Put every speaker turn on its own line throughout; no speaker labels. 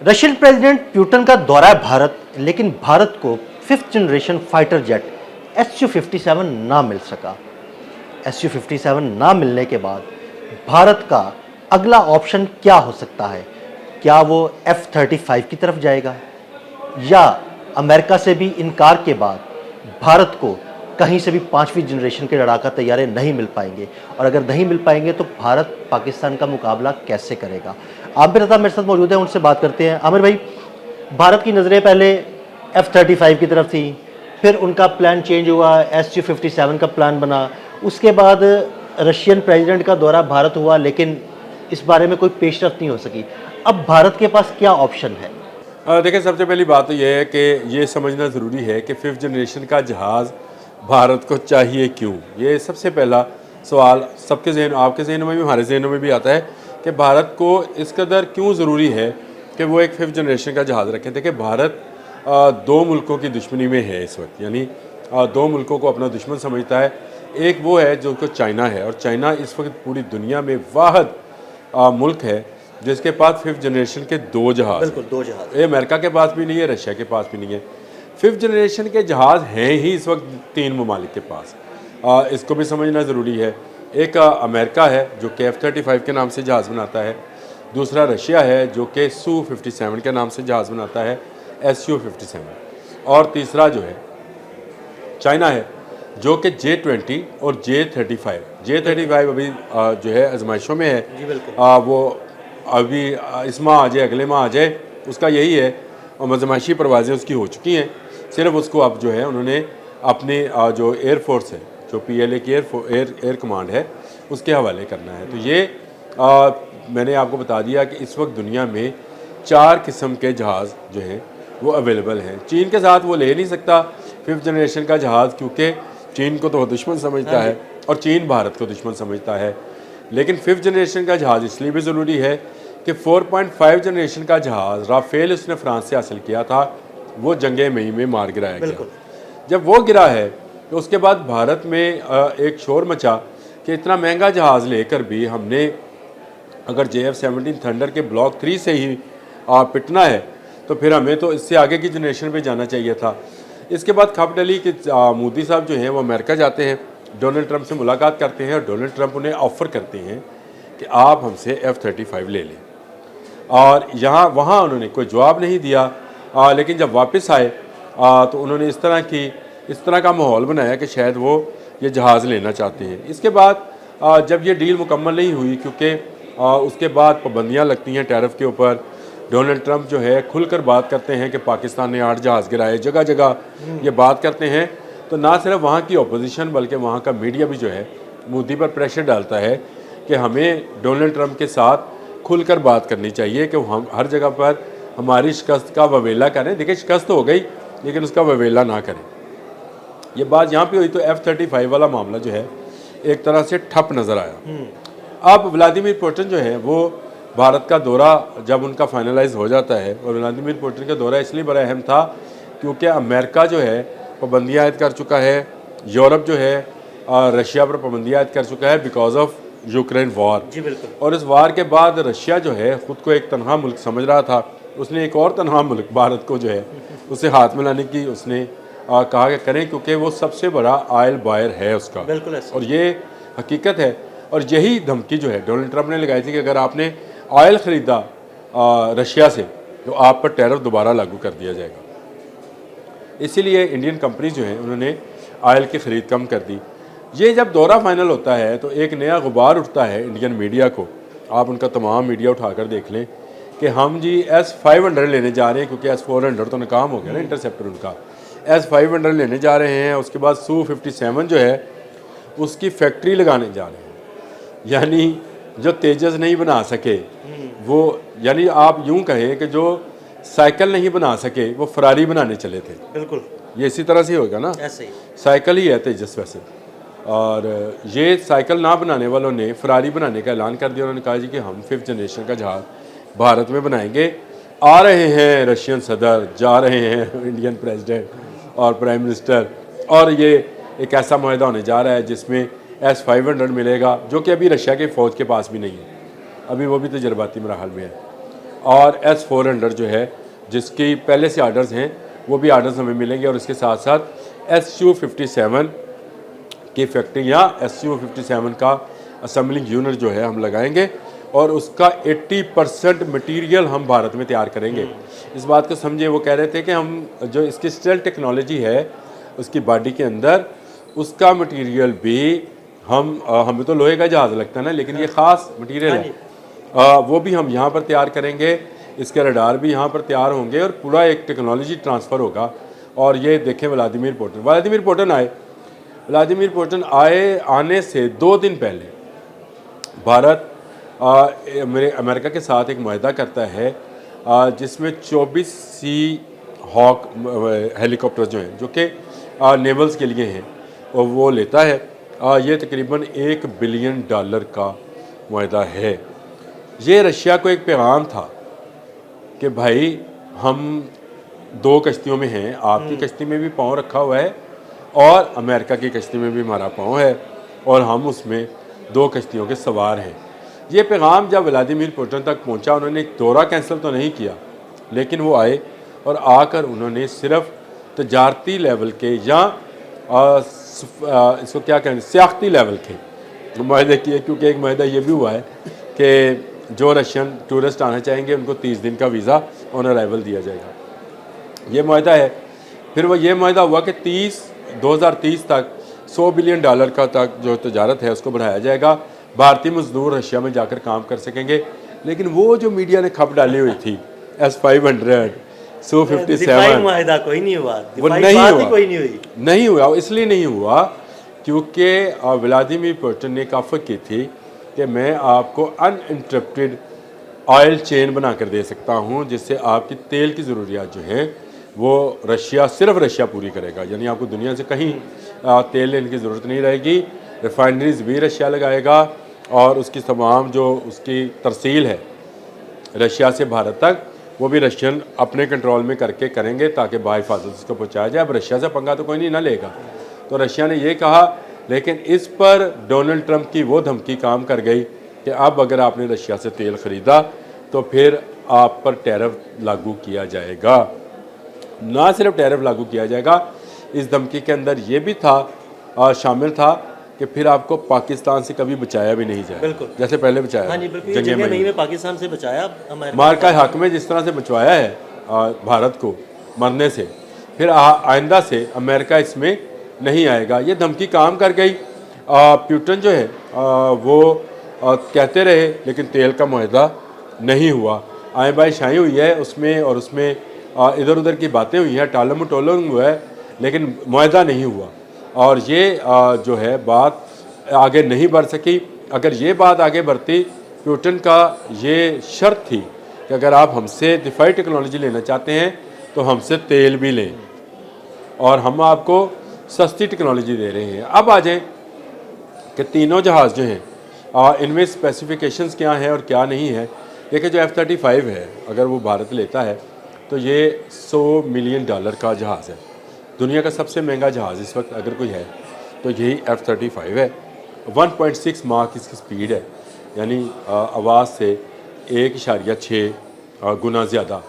Russian president Putin का दौरा है भारत, लेकिन भारत को fifth generation fighter jet Su-57 ना मिल सका। Su-57 ना मिलने के बाद भारत का अगला ऑप्शन क्या हो सकता है? क्या वो F-35 की तरफ जाएगा, या अमेरिका से भी इनकार के बाद भारत को कहीं से भी पांचवी जनरेशन के लड़ाका तैयारे नहीं मिल पाएंगे, और अगर नहीं मिल पाएंगे तो भारत पाकिस्तान का मुकाबला कैसे करेगा? आमिर रज़ा मेरे साथ मौजूद है, उनसे बात करते हैं। आमिर भाई, भारत की नज़रें पहले F-35 की तरफ थी, फिर उनका प्लान चेंज हुआ, Su-57 का प्लान बना, उसके बाद रशियन प्रेसिडेंट का दौरा भारत हुआ, लेकिन इस बारे में कोई पेशरफ्त नहीं हो सकी। अब भारत के पास क्या ऑप्शन है?
देखिए, सबसे पहली बात तो यह है कि ये समझना ज़रूरी है कि फिफ्थ जनरेशन का जहाज़ भारत को चाहिए क्यों। ये सबसे पहला सवाल सबके जहन, आपके जहनों में भी, हमारे जहनों में भी आता है कि भारत को इस कदर क्यों ज़रूरी है कि वो एक फिफ्थ जनरेशन का जहाज़ रखें। देखिए, भारत दो मुल्कों की दुश्मनी में है इस वक्त, यानी दो मुल्कों को अपना दुश्मन समझता है। एक वो है जो कि चाइना है, और चाइना इस वक्त पूरी दुनिया में वाहिद मुल्क है जिसके पास फिफ्थ जनरेशन के दो जहाज़।
बिल्कुल, दो जहाज़।
ये अमेरिका के पास भी नहीं है, रशिया के पास भी नहीं है। फिफ्थ जनरेशन के जहाज़ हैं ही इस वक्त तीन ममालिक के पास। इसको भी समझना ज़रूरी है। एक अमेरिका है जो कि F-35 के नाम से जहाज़ बनाता है, दूसरा रशिया है जो कि Su-57 के नाम से जहाज़ बनाता है, Su-57, और तीसरा जो है चाइना है जो कि J-20 और J-35 अभी जो है आजमाइशों में है।
जी बिल्कुल।
वो अभी इस माह आ जाए, अगले माह आ जाए, उसका यही है, और आजमाइशी परवाज़ें उसकी हो चुकी हैं। सिर्फ उसको अब जो है उन्होंने अपनी जो एयरफोर्स है, जो PLA की एयर कमांड है, उसके हवाले करना है। तो ये मैंने आपको बता दिया कि इस वक्त दुनिया में 4 किस्म के जहाज़ जो हैं वो अवेलेबल हैं। चीन के साथ वो ले नहीं सकता फिफ्थ जनरेशन का जहाज़, क्योंकि चीन को तो वो दुश्मन समझता है और चीन भारत को दुश्मन समझता है। लेकिन फिफ्थ जनरेशन का जहाज़ इसलिए भी ज़रूरी है कि 4.5 जनरेशन का जहाज़ राफेल उसने फ्रांस से हासिल किया था, वो जंगे मई में मार गिराया गया। जब वो गिरा है तो उसके बाद भारत में एक शोर मचा कि इतना महंगा जहाज़ लेकर भी हमने अगर JF-17 थंडर के ब्लॉक 3 से ही पिटना है तो फिर हमें तो इससे आगे की जनरेशन पे जाना चाहिए था। इसके बाद खबर डली कि मोदी साहब जो हैं वो अमेरिका जाते हैं, डोनाल्ड ट्रंप से मुलाकात करते हैं, और डोनाल्ड ट्रंप उन्हें ऑफ़र करते हैं कि आप हमसे F-35 ले लें। और वहाँ उन्होंने कोई जवाब नहीं दिया, लेकिन जब वापस आए तो उन्होंने इस तरह का माहौल बनाया कि शायद वो ये जहाज़ लेना चाहते हैं। इसके बाद जब ये डील मुकम्मल नहीं हुई, क्योंकि उसके बाद पाबंदियाँ लगती हैं टैरिफ के ऊपर, डोनाल्ड ट्रंप जो है खुलकर बात करते हैं कि पाकिस्तान ने 8 जहाज़ गिराए, जगह जगह ये बात करते हैं। तो ना सिर्फ वहाँ की अपोजिशन बल्कि वहाँ का मीडिया भी जो है मोदी पर प्रेशर डालता है कि हमें डोनाल्ड ट्रंप के साथ खुलकर बात करनी चाहिए कि हम हर जगह पर हमारी शिकस्त का ववेला करें। देखिए, शिकस्त हो गई लेकिन उसका ववेला ना करें। ये बात यहाँ पे हुई तो F-35 वाला मामला जो है एक तरह से ठप नज़र आया। अब व्लादिमीर पुतिन जो है वो भारत का दौरा जब उनका फाइनलाइज हो जाता है, और व्लादिमीर पुतिन का दौरा इसलिए बड़ा अहम था क्योंकि अमेरिका जो है पाबंदियाँ आयद कर चुका है, यूरोप जो है रशिया पर पाबंदियाँ आयद कर चुका है बिकॉज ऑफ यूक्रेन वॉर।
जी बिल्कुल।
और इस वार के बाद रशिया जो है ख़ुद को एक तनहा मुल्क समझ रहा था, उसने एक और तनहा मुल्क भारत को जो है उसे हाथ मिलाने की उसने कहा कि करें, क्योंकि वो सबसे बड़ा ऑयल बायर है उसका।
बिल्कुल ऐसा।
और ये हकीकत है, और यही धमकी जो है डोनाल्ड ट्रंप ने लगाई थी कि अगर आपने ऑयल ख़रीदा रशिया से तो आप पर टैरिफ दोबारा लागू कर दिया जाएगा। इसीलिए इंडियन कंपनी जो है उन्होंने ऑयल की ख़रीद कम कर दी। ये जब दौरा फाइनल होता है तो एक नया गुबार उठता है इंडियन मीडिया को। आप उनका तमाम मीडिया उठाकर देख लें कि हम जी S-500 लेने जा रहे हैं, क्योंकि S-400 तो नाकाम हो गया ना इंटरसेप्टर उनका। S-500 लेने जा रहे हैं, उसके बाद Su-57 जो है उसकी फैक्ट्री लगाने जा रहे हैं। यानी जो तेजस नहीं बना सके वो, यानी आप यूं कहें कि जो साइकिल नहीं बना सके वो फरारी बनाने चले थे।
बिल्कुल,
ये इसी तरह से होगा ना,
ऐसे ही
साइकिल ही है तेजस वैसे। और ये साइकिल ना बनाने वालों ने फरारी बनाने का ऐलान कर दिया। उन्होंने कहा जी कि हम फिफ्थ जनरेशन का जहाज़ भारत में बनाएंगे। आ रहे हैं रशियन सदर, जा रहे हैं इंडियन प्रेसिडेंट और प्राइम मिनिस्टर, और ये एक ऐसा माहिदा होने जा रहा है जिसमें S-500 मिलेगा, जो कि अभी रशिया के फ़ौज के पास भी नहीं है, अभी वो भी तजर्बाती मराहल में है। और S-400 जो है जिसकी पहले से आर्डर्स हैं वो भी आर्डर्स हमें मिलेंगे, और इसके साथ साथ Su-57 की फैक्ट्री या Su-57 का असेंबलिंग यूनिट जो है हम लगाएंगे, और उसका 80% मटीरियल हम भारत में तैयार करेंगे। इस बात को समझे, वो कह रहे थे कि हम जो इसकी स्टेल्थ टेक्नोलॉजी है उसकी बॉडी के अंदर, उसका मटीरियल भी हमें तो लोहे का जहाज़ लगता है ना, लेकिन ये ख़ास मटीरियल है, वो भी हम यहाँ पर तैयार करेंगे। इसके रडार भी यहाँ पर तैयार होंगे और पूरा एक टेक्नोलॉजी ट्रांसफ़र होगा। और ये देखें व्लादिमीर पुतिन आए आने से 2 दिन पहले भारत मेरे अमेरिका के साथ एक मुआहदा करता है जिसमें 24 सी हॉक हेलीकॉप्टर जो हैं, जो कि नेवल्स के लिए हैं, और वो लेता है। ये तकरीबन $1 बिलियन का मुआहदा है। ये रशिया को एक पैगाम था कि भाई हम 2 कश्तियों में हैं, आपकी कश्ती में भी पाँव रखा हुआ है और अमेरिका की कश्ती में भी हमारा पाँव है, और हम उसमें 2 कश्तियों के सवार हैं। ये पैगाम जब व्लादिमीर पुतिन तक पहुंचा, उन्होंने दौरा कैंसिल तो नहीं किया, लेकिन वो आए और आकर उन्होंने सिर्फ तजारती लेवल के या इसको क्या कहें, सियासती लेवल के मुआहदे किए, क्योंकि एक मुआहदा ये भी हुआ है कि जो रशियन टूरिस्ट आना चाहेंगे उनको 30 दिन का वीज़ा ऑन अराइवल दिया जाएगा। ये मुआहदा है। फिर वो ये मुआहदा हुआ कि 2030 तक $100 बिलियन का तक जो तजारत है उसको बढ़ाया जाएगा। भारतीय मजदूर रशिया में जाकर काम कर सकेंगे। लेकिन वो जो मीडिया ने खप डाली हुई थी S-500 Su-57
मुआहदा कोई नहीं हुआ,
वो नहीं हुआ,
कोई नहीं हुई।
नहीं हुआ। इसलिए नहीं हुआ क्योंकि व्लादिमीर पुतिन ने काफ़त की थी कि मैं आपको अनइंटरप्टेड ऑयल चेन बना कर दे सकता हूँ, जिससे आपकी तेल की ज़रूरियात जो है वो रशिया, सिर्फ रशिया पूरी करेगा। यानी आपको दुनिया से कहीं तेल लेने की ज़रूरत नहीं रहेगी। रिफाइनरीज भी रशिया लगाएगा और उसकी तमाम जो उसकी तरसील है रशिया से भारत तक, वो भी रशियन अपने कंट्रोल में करके करेंगे ताकि बाहिफाजत उसको पहुँचाया जाए। अब रशिया से पंगा तो कोई नहीं ना लेगा, तो रशिया ने ये कहा। लेकिन इस पर डोनाल्ड ट्रंप की वो धमकी काम कर गई कि अब अगर आपने रशिया से तेल ख़रीदा तो फिर आप पर टैरिफ लागू किया जाएगा। ना सिर्फ टैरिफ लागू किया जाएगा, इस धमकी के अंदर ये भी था शामिल था कि फिर आपको पाकिस्तान से कभी बचाया भी नहीं जाए, जैसे पहले बचाया।
हाँ जी, बिल्कुल। जंगे मई में पाकिस्तान से बचाया,
मार का हक में जिस तरह से बचवाया है भारत को मरने से, फिर आइंदा से अमेरिका इसमें नहीं आएगा। ये धमकी काम कर गई। पुतिन जो है वो कहते रहे, लेकिन तेल का मुआहदा नहीं हुआ। आए बाई शाई हुई है उसमें, और उसमें इधर उधर की बातें हुई हैं, टालम मटोलम हुआ है, लेकिन मुआहदा नहीं हुआ। और ये जो है बात आगे नहीं बढ़ सकी। अगर ये बात आगे बढ़ती, पुतिन का ये शर्त थी कि अगर आप हमसे दिफाई टेक्नोलॉजी लेना चाहते हैं तो हमसे तेल भी लें, और हम आपको सस्ती टेक्नोलॉजी दे रहे हैं। अब आ जाए कि तीनों जहाज़ जो हैं इनमें स्पेसिफिकेशंस क्या हैं और क्या नहीं है। देखिए, जो F-35 है, अगर वो भारत लेता है तो ये $100 मिलियन का जहाज़ है। दुनिया का सबसे महंगा जहाज़ इस वक्त अगर कोई है तो यही F-35 है। 1.6 माह की इसकी स्पीड है, यानी आवाज़ से 1.6 गुना ज़्यादा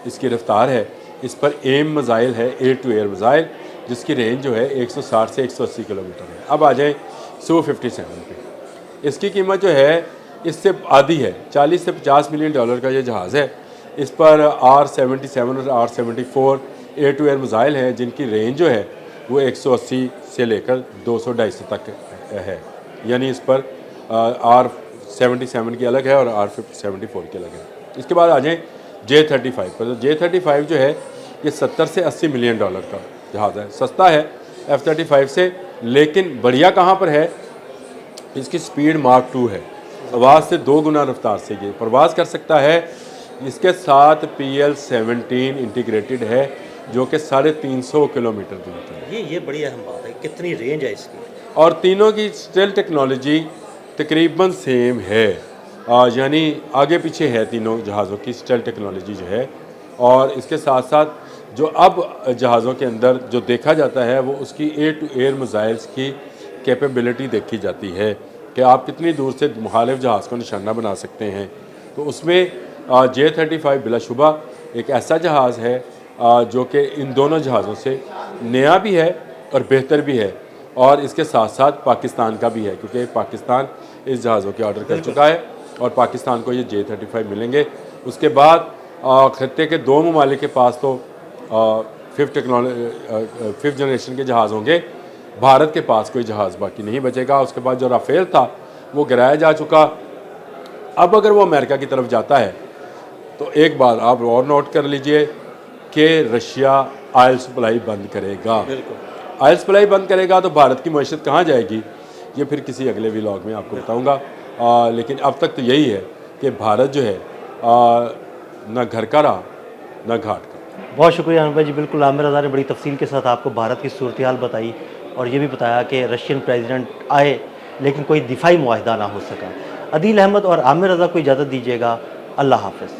इसकी रफ्तार है। इस पर एम मिसाइल है, एयर टू एयर मिसाइल, जिसकी रेंज जो है 160 से 180 किलोमीटर है। अब आ जाएँ Su-57 पे। इसकी कीमत जो है इससे आधी है, 40 से 50 मिलियन का ये जहाज़ है। इस पर R-77 और R-74 air to air missile हैं, जिनकी रेंज जो है वो 180 से लेकर 200-250 तक है। यानी इस पर R-77 की अलग है और R-74 की अलग है। इसके बाद आ जाएँ J-35 पर। तो J-35 जो है ये 70 से 80 मिलियन का जहाज़ है। सस्ता है F-35 से, लेकिन बढ़िया कहाँ पर है, इसकी स्पीड Mach 2 है। आवाज़ से 2 गुना रफ्तार से ये परवाज़ कर सकता है। इसके साथ PL-17 इंटीग्रेटेड है, जो कि 350 किलोमीटर दूर है।
ये बड़ी अहम बात है, कितनी रेंज है इसकी।
और तीनों की स्टेल्थ टेक्नोलॉजी तकरीबन सेम है, यानी आगे पीछे है तीनों जहाज़ों की स्टेल्थ टेक्नोलॉजी जो है। और इसके साथ साथ जो अब जहाज़ों के अंदर जो देखा जाता है वो उसकी एयर टू एयर मिसाइल्स की कैपेबिलिटी देखी जाती है कि आप कितनी दूर से मुखालिफ जहाज़ को निशाना बना सकते हैं। तो उसमें J-35 बिलाशुबा एक ऐसा जहाज़ है जो कि इन दोनों जहाज़ों से नया भी है और बेहतर भी है, और इसके साथ साथ पाकिस्तान का भी है, क्योंकि पाकिस्तान इस जहाज़ों के ऑर्डर कर चुका है और पाकिस्तान को ये J-35 मिलेंगे। उसके बाद खत्ते के दो ममालिक के पास तो फिफ्थ जनरेशन के जहाज़ होंगे, भारत के पास कोई जहाज़ बाकी नहीं बचेगा। उसके बाद जो राफेल था वो गिराया जा चुका। अब अगर वो अमेरिका की तरफ जाता है तो एक बात आप और नोट कर लीजिए कि रशिया ऑयल सप्लाई बंद करेगा। ऑयल सप्लाई बंद करेगा तो भारत की मईशत कहाँ जाएगी, ये फिर किसी अगले व्लॉग में आपको बताऊंगा। लेकिन अब तक तो यही है कि भारत जो है ना घर का रहा ना घाट का।
बहुत शुक्रिया अनूप भाई जी। बिल्कुल आमिर रज़ा ने बड़ी तफसील के साथ आपको भारत की सूरत हाल बताई और ये भी बताया कि रशियन प्रेसिडेंट आए लेकिन कोई दिफाई मुआहदा ना हो सका। अदील अहमद और आमिर रज़ा को इजाज़त दीजिएगा। अल्लाह हाफ़िज़।